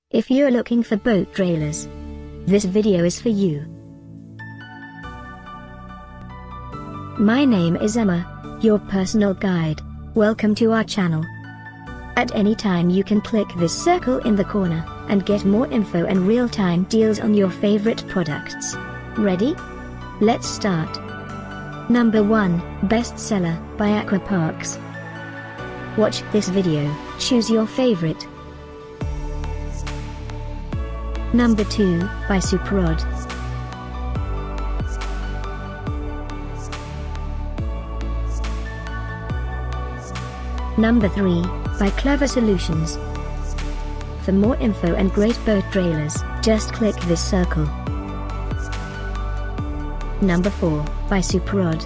If you're looking for boat trailers, this video is for you. My name is Emma, your personal guide. Welcome to our channel. At any time you can click this circle in the corner, and get more info and real-time deals on your favorite products. Ready? Let's start. Number 1, Bestseller, by Aquaparx. Watch this video, choose your favorite. Number 2, by Suprod. Number 3, by Clever Solutions. For more info and great boat trailers, just click this circle. Number 4, by Suprod.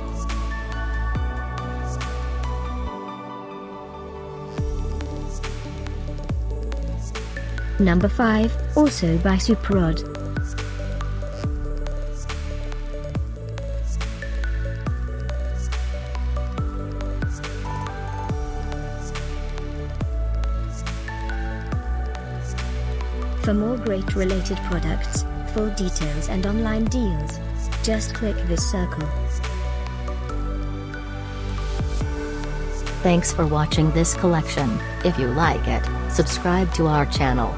Number 5, also by Suprod. For more great related products, full details and online deals, just click this circle. Thanks for watching this collection. If you like it, subscribe to our channel.